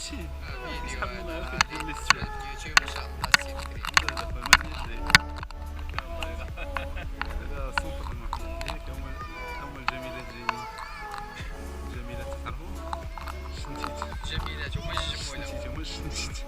هادشي فيديو صحاب معاه هذا كيدير لي السؤال اليوتيوب ان شاء الله السي بكري. لا لا فما ندير والله هذا سوبر المحمدية هما الجميلات جايين جميلات تعرفوا شنتيت جميلات هما الجمولة شنتيت هما الشنتيت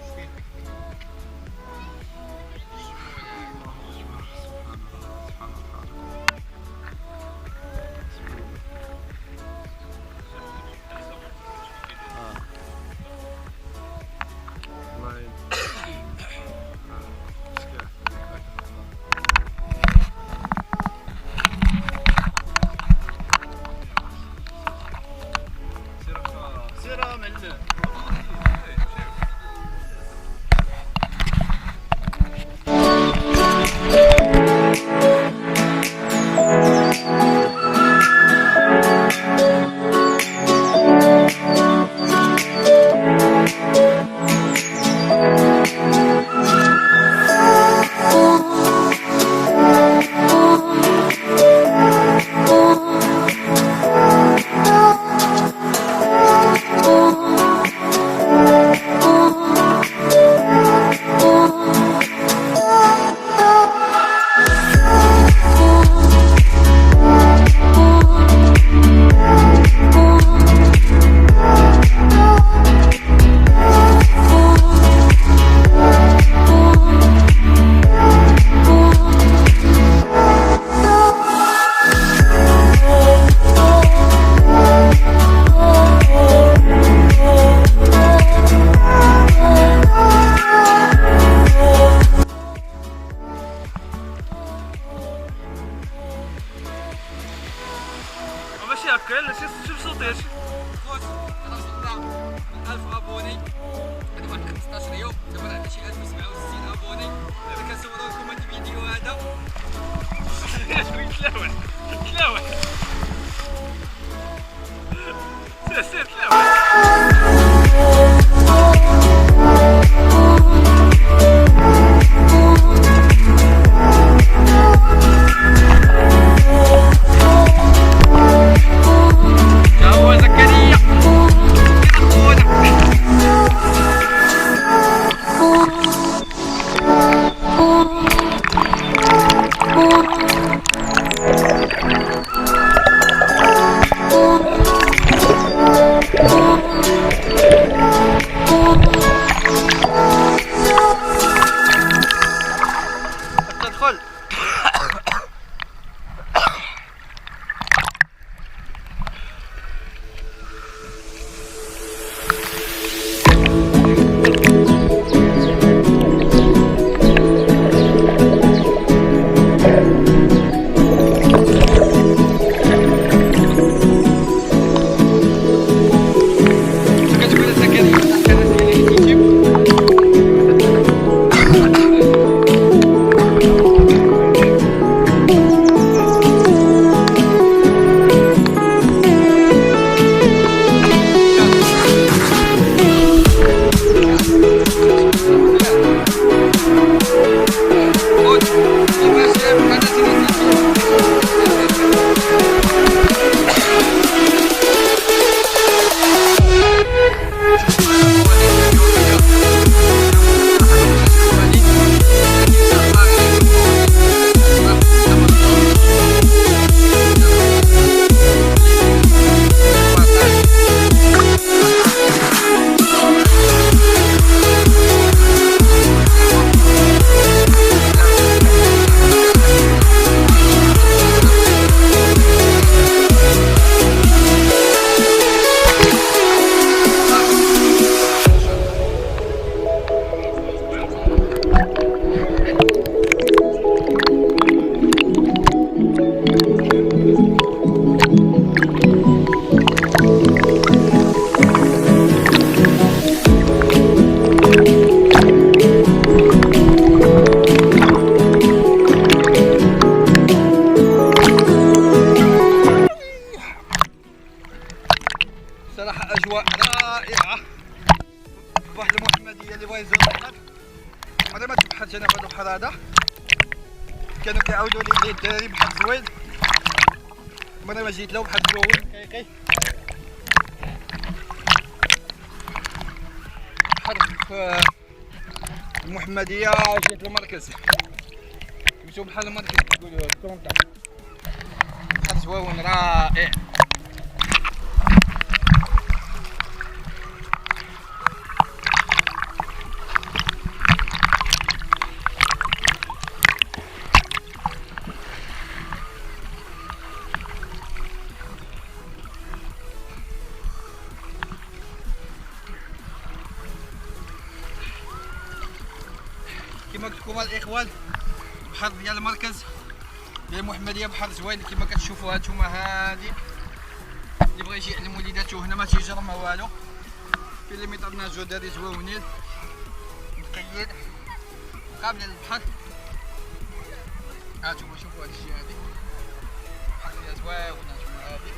ماشي هكا لا شوف صوتي هادشي خوت انا وصلنا من 1000 ابوني هذا واحد 15 يوم دابا عندنا شي 1067 ابوني دابا كنصوروا لكم هذا الفيديو هذا تلاوح تلاوح سير تلاوح صراحة أجواء رائعة بحر المحمدية اللي بغا يزور البحر عمري ما تبحرت أنا في البحر هذا كانوا كيعاودوا لي الدراري بحر زوين عمري ما جيت له بحر زوين نقيقي البحر في المحمدية جهة المركز. مشيو بحال المركز كيقولوا كونطا. بحر زوين رائع. كما قلت لكم الاخوان البحر ديال المركز ديال المحمديه بحر زوين كما كتشوفوا هانتوما. هادي اللي بغى يجي يعلم وليداتو هنا ما تيجر ما والو. في اللي ميطرنا جدادي زوينين مقيد قابله للبحر. هانتوما شوفوا هاد الشيء هادي البحر ديال زوين. هانتوما هادي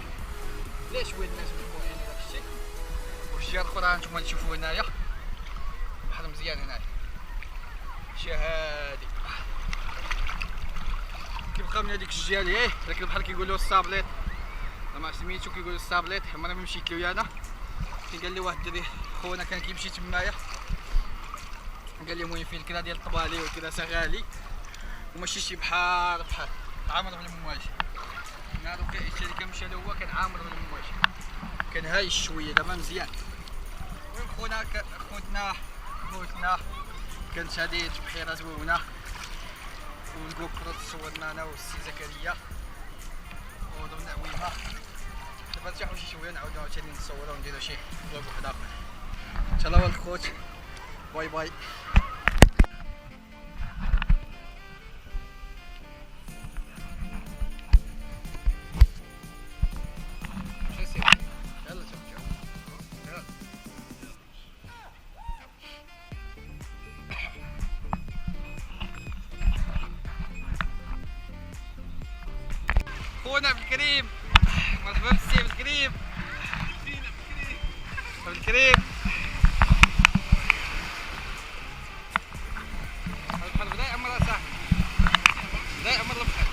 ليش شويه الناس مكونين هذا الشيء. والجهه الاخرى هانتوما تشوفوا هنايا البحر مزيان هنايا. هادي كيبقى من هذيك الجهه ليه داك البحر كيقولوا الصابليط. ما سميتو كيقولوا الصابليط. عمرنا ما مشيت له انا. قال لي واحد الدري خونا كان كيمشي تمايا قال لي المهم فيه الكرا ديال الطبالي والكراسه غالي وماشي شي بحر عامر بالمواج. نهار اللي كان مشى له هو كان عامر بالمواج كان هايش شويه. دابا مزيان. المهم خوتنا كانت هذه بحيره زوينه والجوبرو تصورنا انا والسي زكريا ودرنا عويمه. دابا نرتاحو شي شويه نعاودو عاوتاني نصورو ونديرو شي فلوق واحد اخر. ان شاء الله الخوت. باي باي. خونا بالكريم مرحبا بالسي بالكريم. بالكريم البحر بدا يعمر صاحبي. بدا يعمر البحر.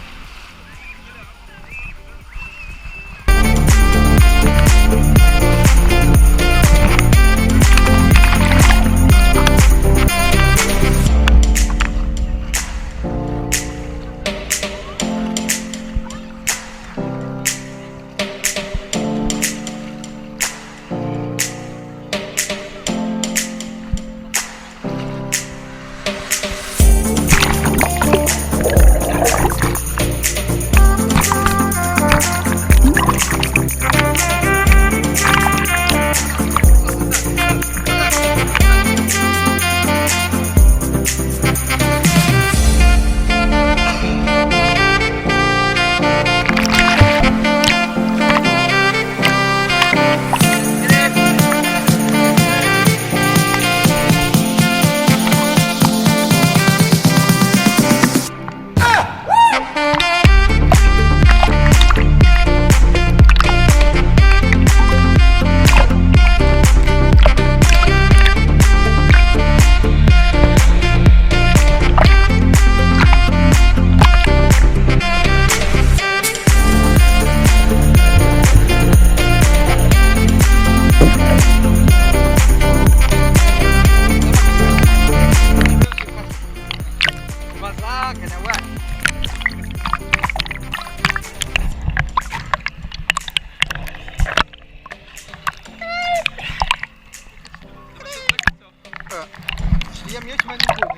هي 180 كوب.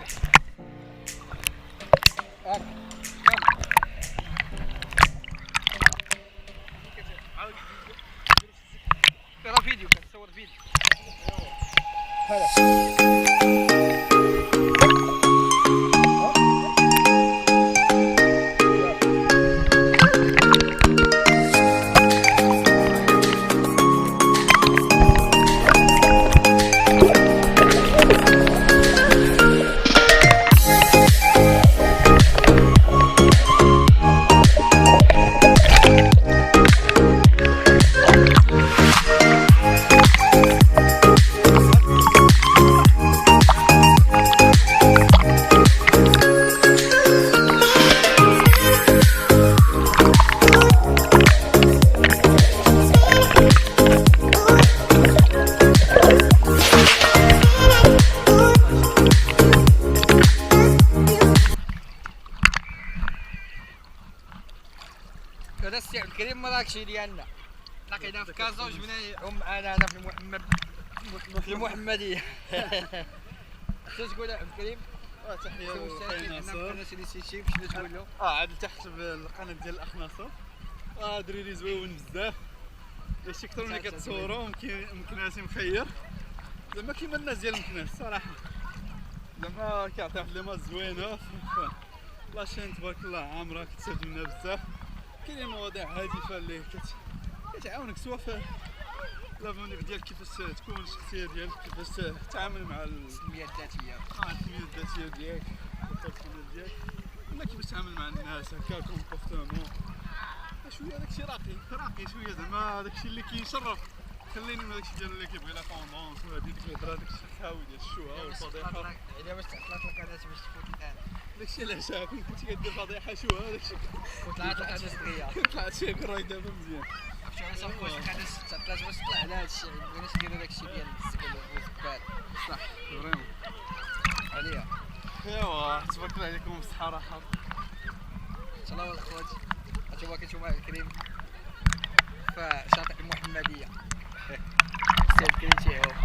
ترى فيديو كتصور فيديو هذا. السي عبد الكريم مراكشي ديالنا لقيناه في كازا وجبنا يعوم معنا هنا في المحمدية. شنو تقول عبد الكريم؟ تحية وخير ناصر. قناة ريسيتوب شنو تقول له؟ عاد تحت بالقناة ديال الأخ ناصر. دريري زويون بزاف. داكشي أكثر ملي كتصورو مكناسي مخير. زعما كيما الناس ديال المكناس صراحة. زعما كيعطي واحد ليماج زوينة. لاشين تبارك الله عامرة كتستافد منها بزاف. كاينين مواضيع هادفة اللي كتعاونك سوا في لافونيغ ديالك كيفاش تكون الشخصية ديالك كيفاش تتعامل مع التنمية الذاتية. التنمية الذاتية ديالك البيرسونيل ديالك ولا كيفاش تتعامل مع الناس هكا كومبورتمون شوية داكشي راقي شوية زعما داكشي اللي كيشرف خليني من داكشي ديال اللي كيبغي لا طوندونس ولا ديك الهضرة داكشي الخاوي ديال الشوهة والفضيحة. على باش تعطلات القناة باش تفوت الآن. داكشي علاش كنت كدير فضيحة شوهة داكشي وطلعت القناة صغيرة. طلعت شي كراي دابا مزيان. شنو صافي واش القناة تعطلات باش تطلع على هادشي بغيناش نديرو داكشي ديال الزبل والزبال. صح فريمون. عليا. ايوا تبارك الله عليكم بالصحة راحة. ان شاء الله الخوت هانتوما كنتوما الكريم في شاطئ المحمدية. السي الكريم تيعوم.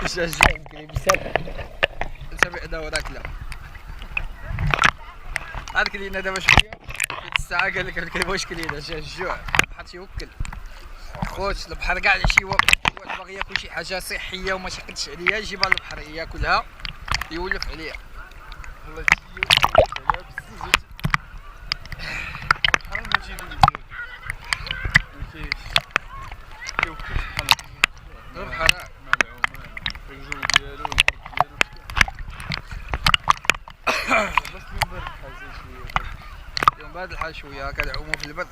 الشجاع كريم سابق دورك لا هاد كلينا دابا شويه الساعه قال لك الكريم واش كلينا الجوع البحر تيوكل خوت البحر كاع شي وقت باغي ياكل شي حاجه صحيه وما شقدش عليها يجيبها للبحر ياكلها يولف عليها والله عليها بزز البحر ما تجيبو مزيان ما كاينش كيوكل بحال البحر الجو ديالو والبرد ديالو بس اليوم بارد الحال زي شويه اليوم بارد الحال شويه كنعومو في البرد